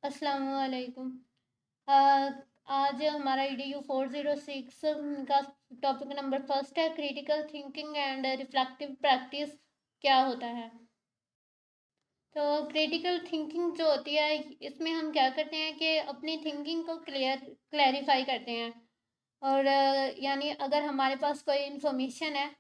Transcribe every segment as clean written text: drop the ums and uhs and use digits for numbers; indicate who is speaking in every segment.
Speaker 1: अस्सलामुअलैकुम। आज हमारा EDU 406 का टॉपिक नंबर फर्स्ट है, critical thinking and reflective practice क्या होता है। तो क्रिटिकल थिंकिंग जो होती है, इसमें हम क्या करते हैं कि अपनी थिंकिंग को क्लैरिफाई करते हैं। और यानी अगर हमारे पास कोई इन्फॉर्मेशन है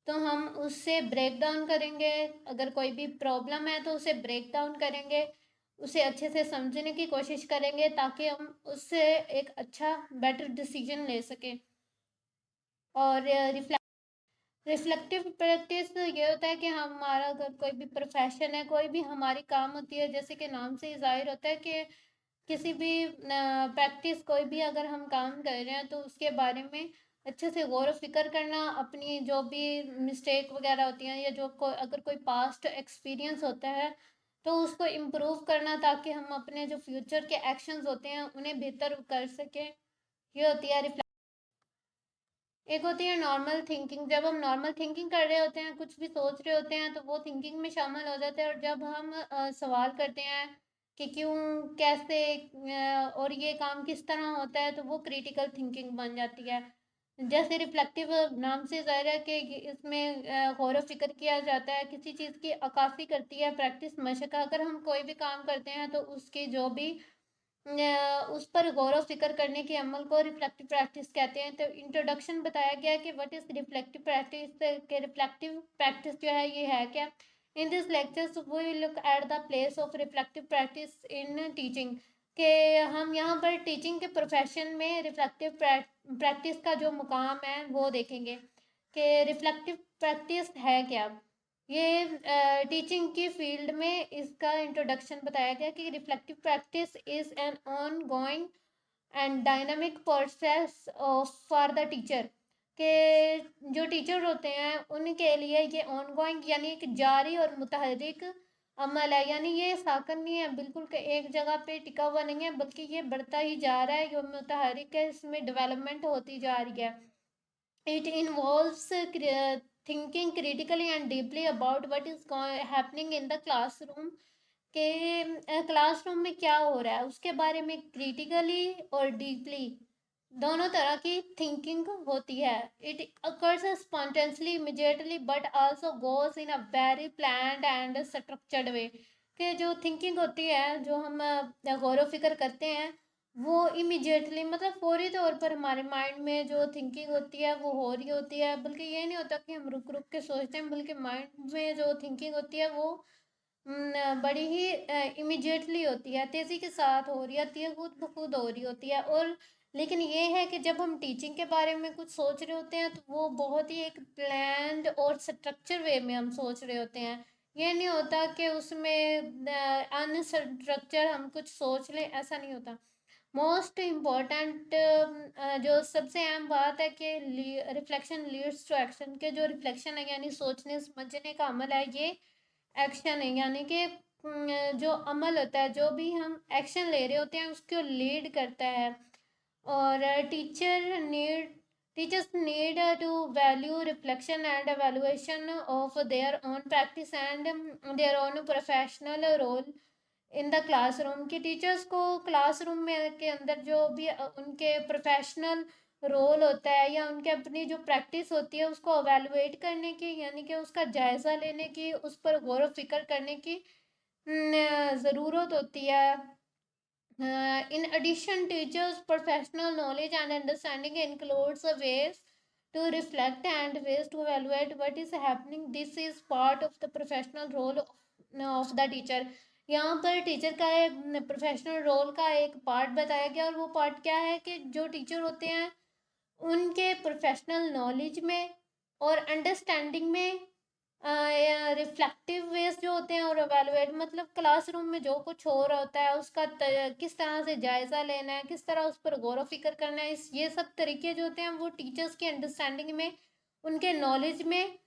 Speaker 1: तो हम उससे ब्रेक डाउन करेंगे। अगर कोई भी प्रॉब्लम है तो उसे ब्रेक डाउन करेंगे, उसे अच्छे से समझने की कोशिश करेंगे ताकि हम उससे एक अच्छा बेटर डिसीजन ले सकें। और रिफ्लेक्टिव प्रैक्टिस ये होता है कि हमारा अगर कोई भी प्रोफेशन है, कोई भी हमारी काम होती है, जैसे कि नाम से ही जाहिर होता है कि किसी भी प्रैक्टिस कोई भी अगर हम काम कर रहे हैं तो उसके बारे में अच्छे से गौर व फिक्र करना, अपनी जो भी मिस्टेक वगैरह होती हैं या जो अगर कोई पास्ट एक्सपीरियंस होता है तो उसको इम्प्रूव करना ताकि हम अपने जो फ्यूचर के एक्शंस होते हैं उन्हें बेहतर कर सकें। ये होती है रिफ्लेक्ट। एक होती है नॉर्मल थिंकिंग। जब हम नॉर्मल थिंकिंग कर रहे होते हैं, कुछ भी सोच रहे होते हैं, तो वो थिंकिंग में शामिल हो जाते हैं। और जब हम सवाल करते हैं कि क्यों, कैसे, और ये काम किस तरह होता है, तो वो क्रिटिकल थिंकिंग बन जाती है। जैसे रिफ्लेक्टिव नाम से ज़ाहिर है कि इसमें गौर व फिक्र किया जाता है, किसी चीज़ की अक्कासी करती है प्रैक्टिस मशक। अगर हम कोई भी काम करते हैं तो उसकी जो भी उस पर गौर व फिक्र करने के अमल को रिफ्लेक्टिव प्रैक्टिस कहते हैं। तो इंट्रोडक्शन बताया गया कि व्हाट इज रिफ्लेक्टिव प्रैक्टिस, के रिफ्लेक्टिव प्रैक्टिस जो है ये है क्या। In this lectures we will look at the place of reflective practice in teaching, के हम यहाँ पर टीचिंग के प्रोफेशन में रिफ्लेक्टिव प्रैक्टिस का जो मुकाम है वो देखेंगे कि रिफ्लेक्टिव प्रैक्टिस है क्या। ये टीचिंग की फील्ड में इसका इंट्रोडक्शन बताया गया कि reflective practice is an on going and dynamic process for the teacher, के जो टीचर होते हैं उनके लिए ये ऑन गोइंग यानी एक जारी और मुतहरिक अमल है। यानी ये साकन नहीं है बिल्कुल कि एक जगह पे टिका हुआ नहीं है, बल्कि ये बढ़ता ही जा रहा है, ये मुतहरिक है, इसमें डेवलपमेंट होती जा रही है। It involves thinking critically and deeply about what is happening in the classroom, के क्लासरूम में क्या हो रहा है उसके बारे में क्रिटिकली और डीपली दोनों तरह की थिंकिंग होती है। It occurs spontaneously immediately but also goes in a very planned and structured way, कि जो थिंकिंग होती है, जो हम गौर व फिक्र करते हैं, वो इमिजिएटली मतलब फौरी तौर पर हमारे माइंड में जो थिंकिंग होती है वो हो रही होती है। बल्कि ये नहीं होता कि हम रुक रुक के सोचते हैं, बल्कि माइंड में जो थिंकिंग होती है वो बड़ी ही इमिजिएटली होती है, तेज़ी के साथ हो रही होती है, खुद ब खुद हो रही होती है। और लेकिन ये है कि जब हम टीचिंग के बारे में कुछ सोच रहे होते हैं तो वो बहुत ही एक प्लान्ड और स्ट्रक्चर वे में हम सोच रहे होते हैं। ये नहीं होता कि उसमें अनस्ट्रक्चर हम कुछ सोच लें, ऐसा नहीं होता। मोस्ट इम्पॉर्टेंट जो सबसे अहम बात है कि रिफ्लेक्शन लीड्स टू एक्शन, के जो रिफ्लेक्शन है यानी सोचने समझने का अमल है, ये एक्शन है। यानी कि जो अमल होता है, जो भी हम एक्शन ले रहे होते हैं उसको लीड करता है। और teachers need to value reflection and evaluation of their own practice and their own professional role in the classroom, की टीचर्स को क्लासरूम में के अंदर जो भी उनके प्रोफेशनल रोल होता है या उनके अपनी जो प्रैक्टिस होती है उसको अवेलुएट करने की, यानी कि उसका जायज़ा लेने की, उस पर गौर व फिक्र करने की ज़रूरत होती है। In addition, teachers' professional knowledge and understanding includes ways to reflect and ways to evaluate what is happening. This is part of the professional role of the teacher. यहाँ पर टीचर का एक प्रोफेशनल रोल का एक part बताया गया, और वो पार्ट क्या है कि जो टीचर होते हैं उनके प्रोफेशनल नॉलेज में और अंडरस्टैंडिंग में रिफ्लेक्टिव वेज जो होते हैं, और एवेलुएट मतलब क्लासरूम में जो कुछ हो रहा होता है उसका किस तरह से जायज़ा लेना है, किस तरह उस पर गौर व फिक्र करना है, इस ये सब तरीके जो होते हैं वो टीचर्स की अंडरस्टैंडिंग में, उनके नॉलेज में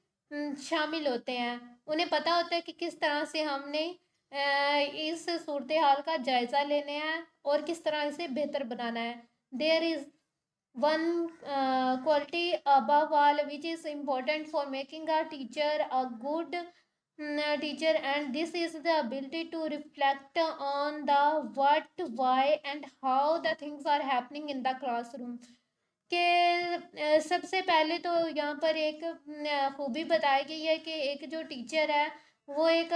Speaker 1: शामिल होते हैं। उन्हें पता होता है कि किस तरह से हमने इस सूरत हाल का जायज़ा लेना है और किस तरह इसे बेहतर बनाना है। There is one quality above all which is important for making a teacher a good teacher, and this is the ability to reflect on the what, why and how the things are happening in the classroom. कि सबसे पहले तो यहाँ पर एक खूबी बताई गई है कि एक जो टीचर है वो एक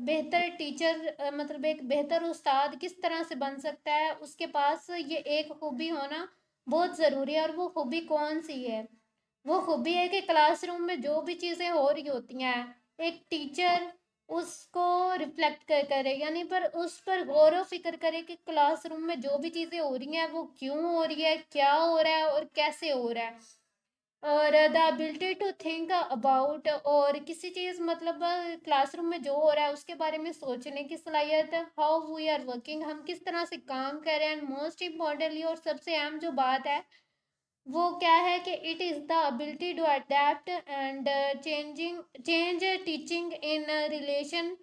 Speaker 1: बेहतर टीचर मतलब एक बेहतर उस्ताद किस तरह से बन सकता है, उसके पास ये एक खूबी होना बहुत ज़रूरी है। और वो खूबी कौन सी है? वो खूबी है कि क्लासरूम में जो भी चीज़ें हो रही होती हैं, एक टीचर उसको रिफ्लेक्ट करे, यानी पर उस पर गौर व फिक्र करे कि क्लासरूम में जो भी चीज़ें हो रही हैं वो क्यों हो रही है, क्या हो रहा है और कैसे हो रहा है। और the ability to think about, और किसी चीज़ मतलब क्लासरूम में जो हो रहा है उसके बारे में सोचने की सलाहियत, हाउ वी आर वर्किंग, हम किस तरह से काम कर रहे हैं। एंड मोस्ट इम्पॉर्टेंटली और सबसे अहम जो बात है वो क्या है कि it is the ability to adapt and change teaching in relation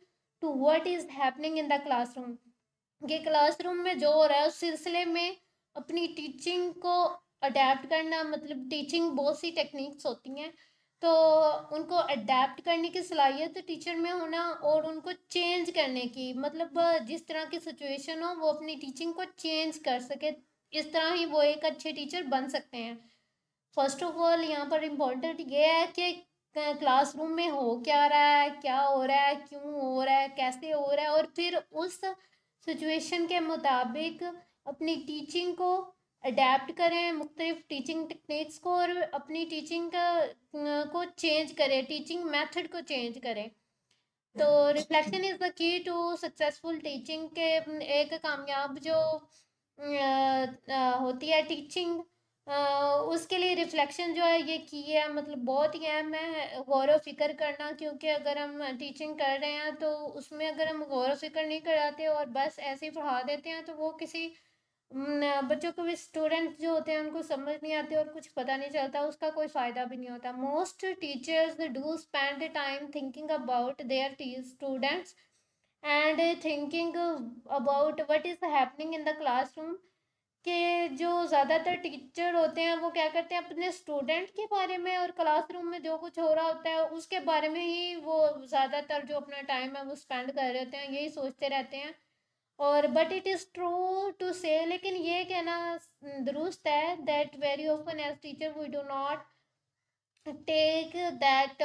Speaker 1: to what is happening in the classroom. कि क्लासरूम में जो हो रहा है उस सिलसिले में अपनी टीचिंग को अडेप्ट करना, मतलब टीचिंग बहुत सी टेक्निक्स होती हैं, तो उनको अडेप्ट करने की सलाहियत टीचर में होना और उनको चेंज करने की, मतलब जिस तरह की सिचुएशन हो वो अपनी टीचिंग को चेंज कर सके, इस तरह ही वो एक अच्छे टीचर बन सकते हैं। फर्स्ट ऑफ ऑल यहाँ पर इम्पोर्टेंट ये है कि क्लासरूम में हो क्या रहा है, क्या हो रहा है, क्यों हो रहा है, कैसे हो रहा है, और फिर उस सिचुएशन के मुताबिक अपनी टीचिंग को अडेप्ट करें, मुख्तलिफ टीचिंग टेक्निक्स को, और अपनी टीचिंग को चेंज करें, टीचिंग मेथड को चेंज करें। तो reflection is the key to successful teaching के एक कामयाब जो होती है टीचिंग, उसके लिए रिफ्लेक्शन जो है ये की है, मतलब बहुत ही अहम है गौर व फिक्र करना। क्योंकि अगर हम टीचिंग कर रहे हैं तो उसमें अगर हम गौर व फिक्र नहीं कराते और बस ऐसे ही पढ़ा देते हैं तो वो किसी बच्चों को भी, स्टूडेंट जो होते हैं उनको समझ नहीं आती और कुछ पता नहीं चलता, उसका कोई फ़ायदा भी नहीं होता। Most teachers do spend time thinking about their students and thinking about what is happening in the classroom. कि जो ज़्यादातर टीचर होते हैं वो क्या करते हैं, अपने स्टूडेंट के बारे में और क्लासरूम में जो कुछ हो रहा होता है उसके बारे में ही वो ज़्यादातर जो अपना टाइम है वो स्पेंड कर रहे होते हैं, यही सोचते रहते हैं। और but it is true to say, लेकिन ये कहना दुरुस्त है that very often as teacher we do not take that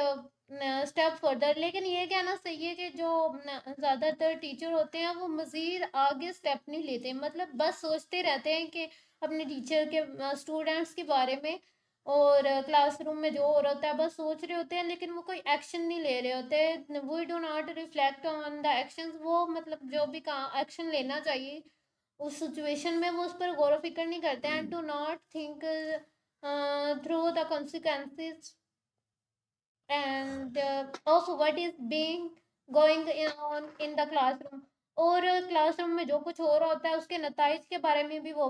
Speaker 1: step further. लेकिन ये कहना सही है कि जो ज़्यादातर टीचर होते हैं वो मज़ीद आगे स्टेप नहीं लेते, मतलब बस सोचते रहते हैं कि अपने टीचर के स्टूडेंट्स के बारे में, और क्लासरूम में जो हो रहा होता है बस सोच रहे होते हैं, लेकिन वो कोई एक्शन नहीं ले रहे होते। We do not reflect on the actions, वो मतलब जो भी एक्शन लेना चाहिए उस सिचुएशन में वो उस पर गौर व फिक्र नहीं करते हैं। Do not think through the consequences and of what is being going on in the classroom। और क्लासरूम में जो कुछ हो रहा होता है उसके नताइज के बारे में भी वो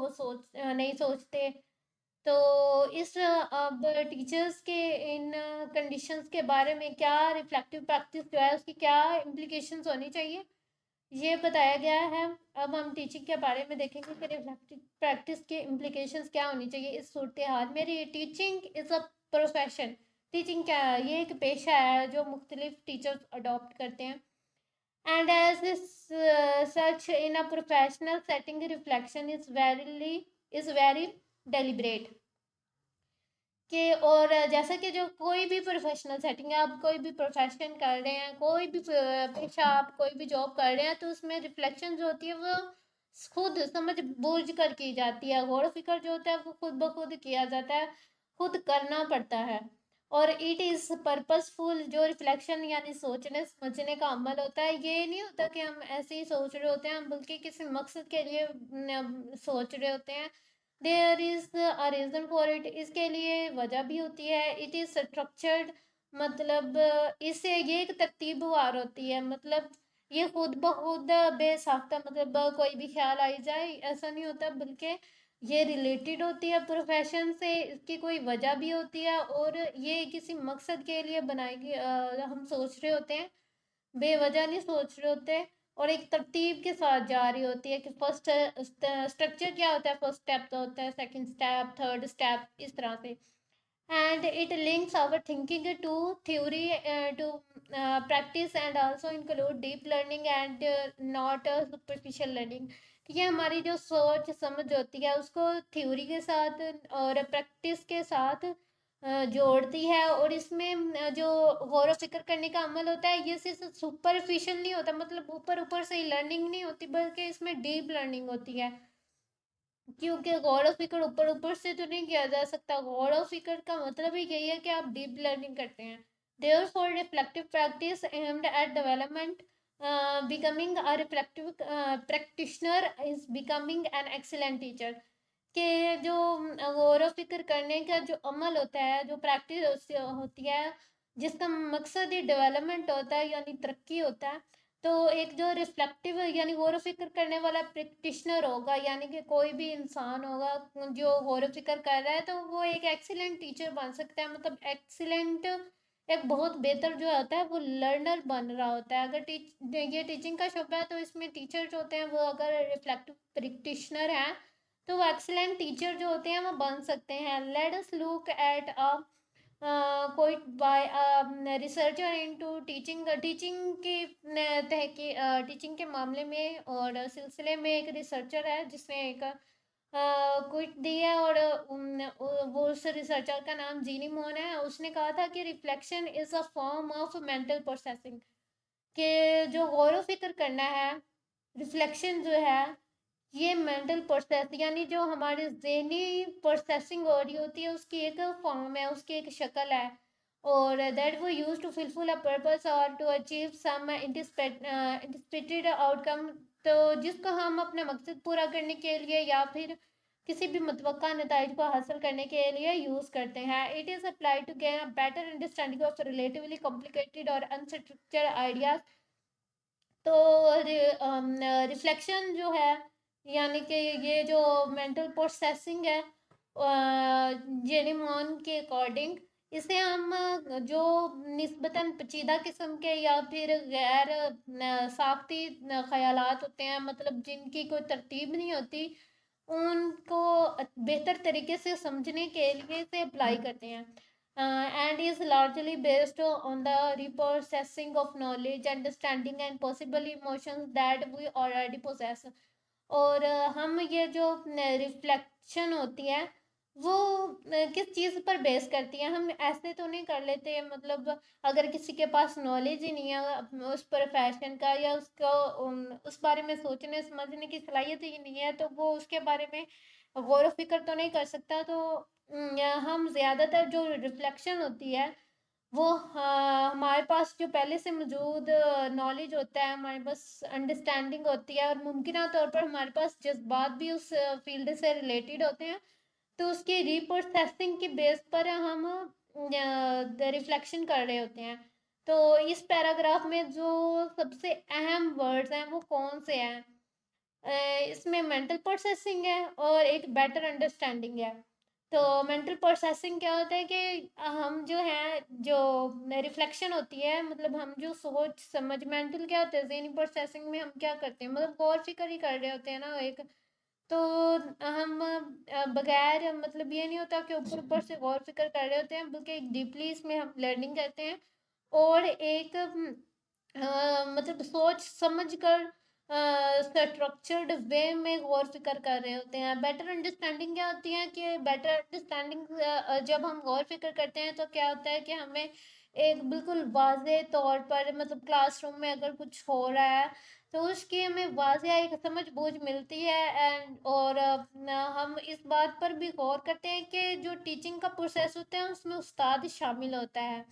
Speaker 1: नहीं सोचते। तो इस अब टीचर्स के इन कंडीशंस के बारे में क्या रिफ्लेक्टिव प्रैक्टिस जो है उसकी क्या इम्प्लीकेशंस होनी चाहिए ये बताया गया है। अब हम टीचिंग के बारे में देखेंगे कि रिफ्लेक्टिव प्रैक्टिस के इम्प्लीकेशंस क्या होनी चाहिए इस सूरत हाल में। Teaching is a profession, teaching क्या है, ये एक पेशा है जो मुख्तलिफ टीचर्स अडॉप्ट करते हैं। And as this such in a professional setting reflection is very deliberate. कि और जैसा कि जो कोई भी प्रोफेशनल सेटिंग है, आप कोई भी प्रोफेशन कर रहे हैं, कोई भी पेशा, आप कोई भी जॉब कर रहे हैं, तो उसमें रिफ्लेक्शन जो होती है वो खुद समझ बूझ कर की जाती है। गौर फिक्र जो होता है वो खुद ब खुद किया जाता है, खुद करना पड़ता है। और इट इज़ पर्पसफुल, जो रिफ्लेक्शन यानी सोचने समझने का अमल होता है, ये नहीं होता कि हम ऐसे ही सोच रहे होते हैं, बल्कि किसी मकसद के लिए सोच रहे होते हैं। There is a reason for it, इसके लिए वजह भी होती है। इट इज़ स्ट्रक्चर्ड, मतलब इससे ये एक तरतीबवार होती है, मतलब ये खुद ब खुद बेसाख्ता, मतलब कोई भी ख्याल आई जाए ऐसा नहीं होता, बल्कि ये रिलेटेड होती है प्रोफेशन से, इसकी कोई वजह भी होती है और ये किसी मकसद के लिए बनाएगी। हम सोच रहे होते हैं, बेवजह नहीं सोच रहे होते, और एक तरतीब के साथ जा रही होती है कि फर्स्ट स्ट्रक्चर क्या होता है, फर्स्ट स्टेप तो होता है, सेकंड स्टेप, थर्ड स्टेप, इस तरह से। and it links our thinking to theory to practice and also include deep learning and not superficial learning. ये हमारी जो सोच समझ होती है उसको थ्योरी के साथ और प्रैक्टिस के साथ जोड़ती है, और इसमें जो गौर व फिक्र करने का अमल होता है ये सिर्फ सुपरफिशियल नहीं होता, मतलब ऊपर ऊपर से ही लर्निंग नहीं होती बल्कि इसमें डीप लर्निंग होती है। क्योंकि गौर व फिक्र ऊपर ऊपर से तो नहीं किया जा सकता, गौर व फिक्र का मतलब ही यही है कि आप डीप लर्निंग करते हैं। Therefore, reflective practice aimed at development, becoming a reflective practitioner is becoming an excellent teacher। के जो गौर व फिक्र करने का जो अमल होता है, जो प्रैक्टिस होती है, जिसका मकसद ही डेवलपमेंट होता है यानी तरक्की होता है, तो एक जो रिफ्लेक्टिव यानी गौर फिक्र करने वाला प्रैक्टिशनर होगा, यानी कि कोई भी इंसान होगा जो गौर फिक्र कर रहा है, तो वो एक एक्सीलेंट टीचर बन सकता है। मतलब एक्सीलेंट एक बहुत बेहतर जो होता है वो लर्नर बन रहा होता है। अगर ये टीचिंग का शब्द है तो इसमें टीचर जो होते हैं वो अगर रिफ्लेक्टिव प्रैक्टिशनर है तो वो एक्सीलेंट टीचर जो होते हैं वो बन सकते हैं। Let us look at a कोई by researcher into teaching. Teaching की तहकी टीचिंग के मामले में और सिलसिले में एक रिसर्चर है जिसने एक क्विट दी है, और वो उस रिसर्चर का नाम जीनी मोहन है। उसने कहा था कि reflection is a form of mental processing, कि जो गौर व फिक्र करना है, रिफ्लेक्शन जो है, ये मेंटल प्रोसेस यानी जो हमारी ज़हनी प्रोसेसिंग हो रही होती है उसकी एक फॉर्म है, उसकी एक शक्ल है, और दैट वो use to fulfil a purpose और to achieve some anticipated outcome. तो जिसको हम अपने मकसद पूरा करने के लिए या फिर किसी भी मुतवक्का नताइज को हासिल करने के लिए यूज़ करते हैं। It is apply to gain a better understanding of relatively complicated और अनस्ट्रक्चर्ड आइडियाज। तो रिफ्लेक्शन जो है यानी कि ये जो मेंटल प्रोसेसिंग है जेनिमॉन के अकॉर्डिंग, इसे हम जो निस्बतन पेचीदा किस्म के या फिर गैर साख्ती ख्यालात होते हैं, मतलब जिनकी कोई तरतीब नहीं होती, उनको बेहतर तरीके से समझने के लिए इसे अप्लाई करते हैं। And is largely based on the reprocessing of knowledge, understanding and possible emotions that we already possess। और हम ये जो रिफ्लेक्शन होती है वो किस चीज़ पर बेस करती है, हम ऐसे तो नहीं कर लेते, मतलब अगर किसी के पास नॉलेज ही नहीं है उस प्रोफेशन का या उसको उस बारे में सोचने समझने की सलाहियत ही नहीं है, तो वो उसके बारे में गौर व फिक्र तो नहीं कर सकता। तो हम ज़्यादातर जो रिफ्लेक्शन होती है वो हमारे पास जो पहले से मौजूद नॉलेज होता है, हमारे पास अंडरस्टैंडिंग होती है और मुमकिन तौर पर हमारे पास जज्बात भी उस फील्ड से रिलेटेड होते हैं, तो उसकी रिप्रोसेसिंग के बेस पर हम रिफ्लेक्शन कर रहे होते हैं। तो इस पैराग्राफ में जो सबसे अहम वर्ड्स हैं वो कौन से हैं? इसमें मेंटल प्रोसेसिंग है और एक बेटर अंडरस्टैंडिंग है। तो मेंटल प्रोसेसिंग क्या होता है कि हम जो है जो रिफ्लेक्शन होती है, मतलब हम जो सोच समझ, मेंटल क्या होता है, ज़हनी प्रोसेसिंग में हम क्या करते हैं, मतलब गौर फिक्र ही कर रहे होते हैं ना एक। तो हम बगैर मतलब ये नहीं होता कि ऊपर ऊपर से गौर फिक्र कर रहे होते हैं, बल्कि एक डीपली इसमें हम लर्निंग करते हैं और एक मतलब सोच समझ कर स्ट्रक्चर्ड वे में गौर फिक्र कर रहे होते हैं। बेटर अंडरस्टैंडिंग क्या होती है कि बेटर अंडरस्टैंडिंग जब हम गौर फिक्र करते हैं तो क्या होता है कि हमें एक बिल्कुल वाज़े तौर पर, मतलब क्लासरूम में अगर कुछ हो रहा है तो उसकी हमें वाज़े एक समझ बूझ मिलती है। एंड और हम इस बात पर भी गौर करते हैं कि जो टीचिंग का प्रोसेस होता है उसमें उस्ताद शामिल होता है।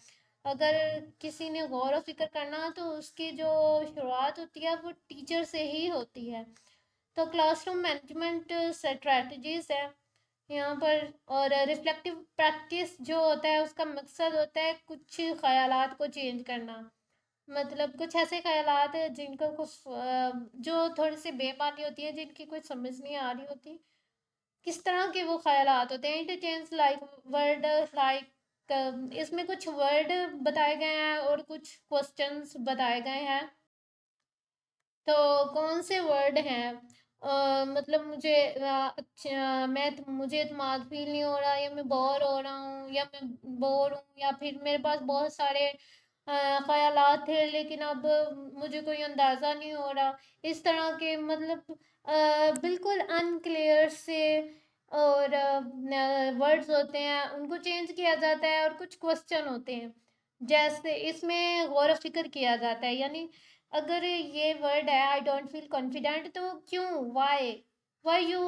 Speaker 1: अगर किसी ने गौर व फिक्र करना तो उसकी जो शुरुआत होती है वो टीचर से ही होती है। तो क्लासरूम मैनेजमेंट स्ट्रेटजीज है यहाँ पर। और रिफ्लेक्टिव प्रैक्टिस जो होता है उसका मकसद होता है कुछ ख्यालात को चेंज करना, मतलब कुछ ऐसे ख्यालात जिनको कुछ जो थोड़ी सी बेमानी होती है, जिनकी कुछ समझ नहीं आ रही होती, किस तरह के वो ख्यालात होते हैं। इंटरचेंज लाइक वर्ड लाइक इसमें कुछ वर्ड बताए गए हैं और कुछ क्वेश्चंस बताए गए हैं। तो कौन से वर्ड हैं मतलब मुझे अच्छा मुझे एतमाद फील नहीं हो रहा, या मैं बोर हो रहा हूँ, या मैं बोर हूँ, या फिर मेरे पास बहुत सारे ख्यालात थे लेकिन अब मुझे कोई अंदाज़ा नहीं हो रहा। इस तरह के मतलब बिल्कुल अनक्लियर से और वर्ड्स होते हैं, उनको चेंज किया जाता है, और कुछ क्वेश्चन होते हैं जैसे इसमें गौर फिक्र किया जाता है। यानी अगर ये वर्ड है आई डोंट फील कॉन्फिडेंट, तो क्यों, why why you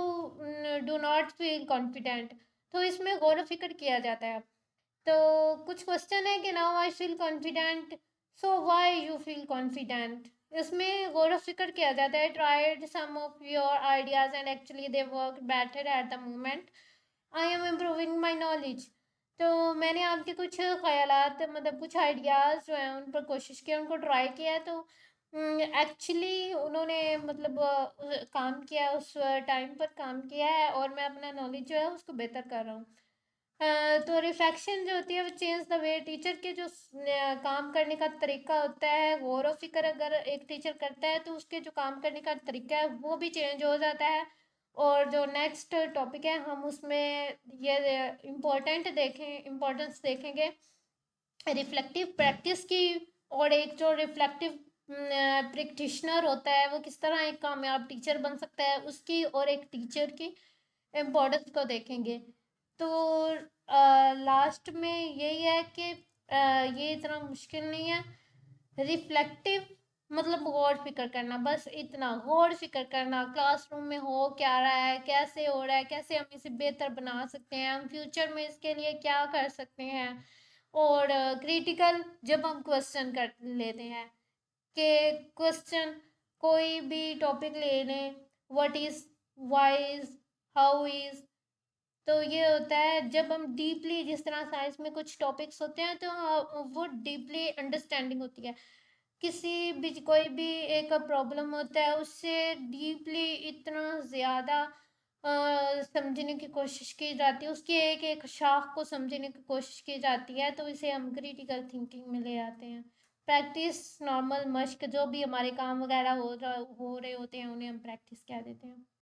Speaker 1: do not feel confident, तो इसमें गौर व फिक्र किया जाता है। तो कुछ क्वेश्चन है कि now I feel confident, so why you feel confident, इसमें गौर व फिक्र किया जाता है। Tried some of your ideas and actually they work better at the moment, I am improving my knowledge. तो मैंने आपके कुछ ख्यालात मतलब कुछ आइडियाज़ जो हैं उन पर कोशिश की, उनको ट्राई किया है, तो एक्चुअली उन्होंने मतलब काम किया, उस टाइम पर काम किया है, और मैं अपना नॉलेज जो है उसको बेहतर कर रहा हूँ। तो रिफ्लेक्शन जो होती है वो चेंज द वे, टीचर के जो काम करने का तरीका होता है, गौर व फिक्र अगर एक टीचर करता है तो उसके जो काम करने का तरीका है वो भी चेंज हो जाता है। और जो नेक्स्ट टॉपिक है हम उसमें ये इम्पोर्टेंस देखेंगे रिफ्लेक्टिव प्रैक्टिस की, और एक जो रिफ्लेक्टिव प्रैक्टिशनर होता है वो किस तरह एक कामयाब टीचर बन सकता है उसकी, और एक टीचर की इम्पोर्टेंस को देखेंगे। तो लास्ट में यही है कि ये इतना मुश्किल नहीं है। रिफ्लेक्टिव मतलब गौर फिक्र करना, बस इतना गौर फिक्र करना क्लासरूम में हो क्या रहा है, कैसे हो रहा है, कैसे हम इसे बेहतर बना सकते हैं, हम फ्यूचर में इसके लिए क्या कर सकते हैं। और क्रिटिकल जब हम क्वेश्चन कर लेते हैं कि क्वेश्चन कोई भी टॉपिक ले लें, what is, why is, how is, तो ये होता है जब हम डीपली, जिस तरह साइंस में कुछ टॉपिक्स होते हैं तो वो डीपली अंडरस्टैंडिंग होती है, किसी भी कोई भी एक प्रॉब्लम होता है उससे डीपली इतना ज़्यादा समझने की कोशिश की जाती है, उसकी एक एक शाख को समझने की कोशिश की जाती है, तो इसे हम क्रिटिकल थिंकिंग में ले आते हैं। प्रैक्टिस नॉर्मल मश्क जो भी हमारे काम वगैरह हो रहे होते हैं उन्हें हम प्रैक्टिस कह देते हैं।